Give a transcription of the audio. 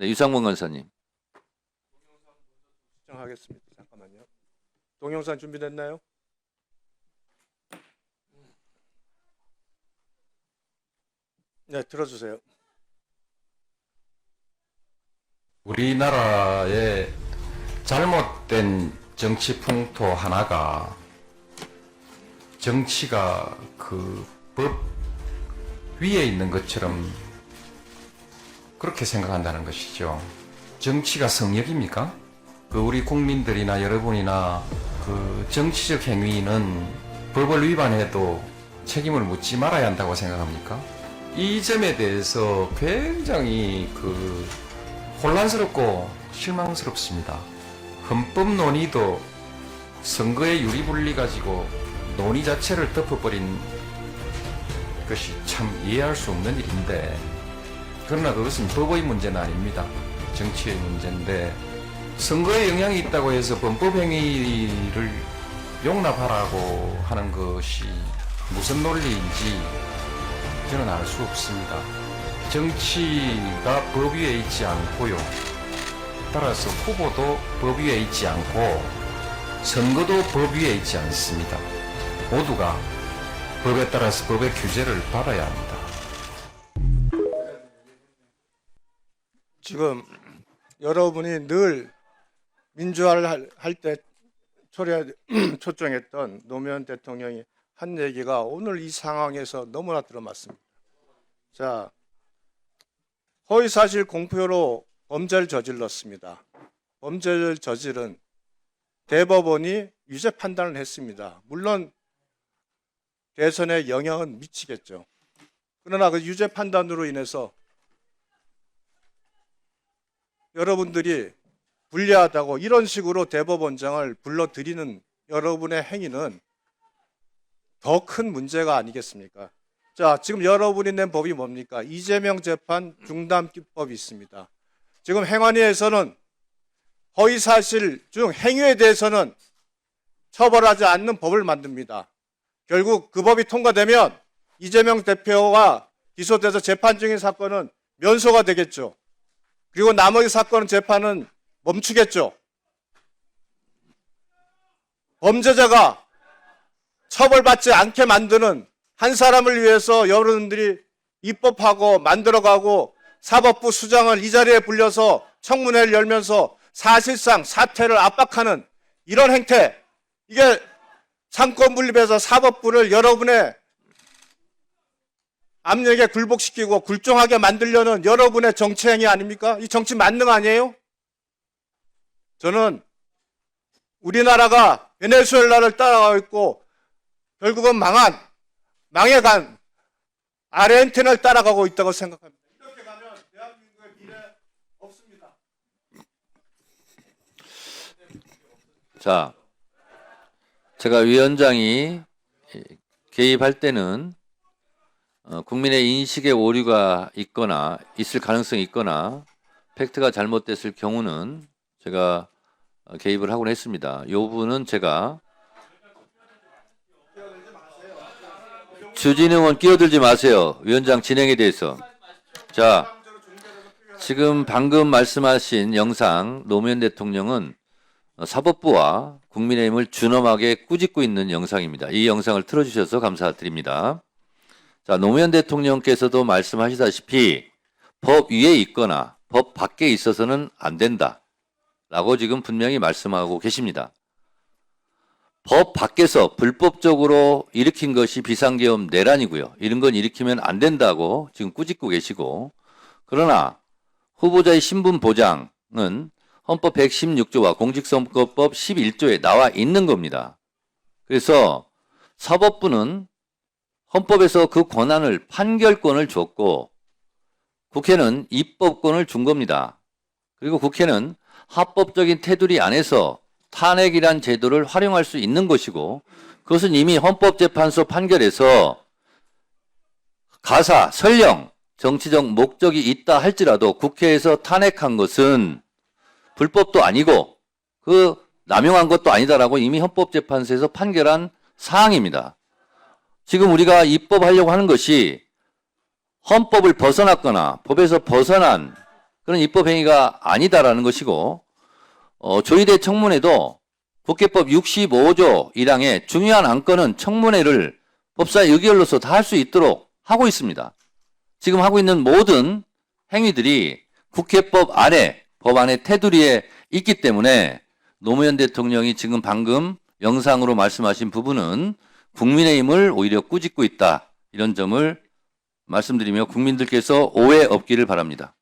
네, 유상문 간사님. 시청하겠습니다. 잠깐만요. 동영상 준비됐나요? 네, 들어주세요. 우리나라의 잘못된 정치 풍토 하나가 정치가 그 법 위에 있는 것처럼 그렇게 생각한다는 것이죠. 정치가 성역입니까? 그 우리 국민들이나 여러분이나 그 정치적 행위는 법을 위반해도 책임을 묻지 말아야 한다고 생각합니까? 이 점에 대해서 굉장히 그 혼란스럽고 실망스럽습니다. 헌법 논의도 선거의 유리분리 가지고 논의 자체를 덮어버린 것이 참 이해할 수 없는 일인데, 그러나 그것은 법의 문제는 아닙니다. 정치의 문제인데, 선거에 영향이 있다고 해서 범법행위를 용납하라고 하는 것이 무슨 논리인지 저는 알 수 없습니다. 정치가 법 위에 있지 않고요. 따라서 후보도 법 위에 있지 않고 선거도 법 위에 있지 않습니다. 모두가 법에 따라서 법의 규제를 받아야 합니다. 지금 여러분이 늘 민주화를 할 때 초청했던 노무현 대통령이 한 얘기가 오늘 이 상황에서 너무나 들어맞습니다. 자, 허위사실 공표로 범죄를 저질렀습니다. 범죄를 저지른 대법원이 유죄 판단을 했습니다. 물론 대선에 영향은 미치겠죠. 그러나 그 유죄 판단으로 인해서 여러분들이 불리하다고 이런 식으로 대법원장을 불러들이는 여러분의 행위는 더 큰 문제가 아니겠습니까? 자, 지금 여러분이 낸 법이 뭡니까? 이재명 재판 중단법이 있습니다. 지금 행안위에서는 허위사실 중 행위에 대해서는 처벌하지 않는 법을 만듭니다. 결국 그 법이 통과되면 이재명 대표가 기소돼서 재판 중인 사건은 면소가 되겠죠. 그리고 나머지 사건 재판은 멈추겠죠. 범죄자가 처벌받지 않게 만드는 한 사람을 위해서 여러분들이 입법하고 만들어가고 사법부 수장을 이 자리에 불려서 청문회를 열면서 사실상 사퇴를 압박하는 이런 행태, 이게 상권 분립해서 사법부를 여러분의 압력에 굴복시키고 굴종하게 만들려는 여러분의 정치행위 아닙니까? 이 정치 만능 아니에요? 저는 우리나라가 베네수엘라를 따라가고 있고 결국은 망해간 아르헨티나를 따라가고 있다고 생각합니다. 이렇게 가면 대한민국의 미래 없습니다. 자, 제가 위원장이 개입할 때는 국민의 인식의 오류가 있거나 있을 가능성이 있거나 팩트가 잘못됐을 경우는 제가 개입을 하곤 했습니다. 이 부분은 제가 주진우 의원 끼어들지 마세요. 위원장 진행에 대해서. 자, 지금 방금 말씀하신 영상 노무현 대통령은 사법부와 국민의힘을 준엄하게 꾸짖고 있는 영상입니다. 이 영상을 틀어주셔서 감사드립니다. 자, 노무현 대통령께서도 말씀하시다시피 법 위에 있거나 법 밖에 있어서는 안 된다 라고 지금 분명히 말씀하고 계십니다. 법 밖에서 불법적으로 일으킨 것이 비상계엄 내란이고요. 이런 건 일으키면 안 된다고 지금 꾸짖고 계시고, 그러나 후보자의 신분 보장은 헌법 116조와 공직선거법 11조에 나와 있는 겁니다. 그래서 사법부는 헌법에서 그 권한을 판결권을 줬고 국회는 입법권을 준 겁니다. 그리고 국회는 합법적인 테두리 안에서 탄핵이란 제도를 활용할 수 있는 것이고, 그것은 이미 헌법재판소 판결에서 가사, 설령 정치적 목적이 있다 할지라도 국회에서 탄핵한 것은 불법도 아니고 그 남용한 것도 아니다라고 이미 헌법재판소에서 판결한 사항입니다. 지금 우리가 입법하려고 하는 것이 헌법을 벗어났거나 법에서 벗어난 그런 입법 행위가 아니다라는 것이고 조의대 청문회도 국회법 65조 1항의 중요한 안건은 청문회를 법사위 의결로서 다 할 수 있도록 하고 있습니다. 지금 하고 있는 모든 행위들이 국회법 안에 법안의 테두리에 있기 때문에 노무현 대통령이 지금 방금 영상으로 말씀하신 부분은 국민의힘을 오히려 꾸짖고 있다. 이런 점을 말씀드리며 국민들께서 오해 없기를 바랍니다.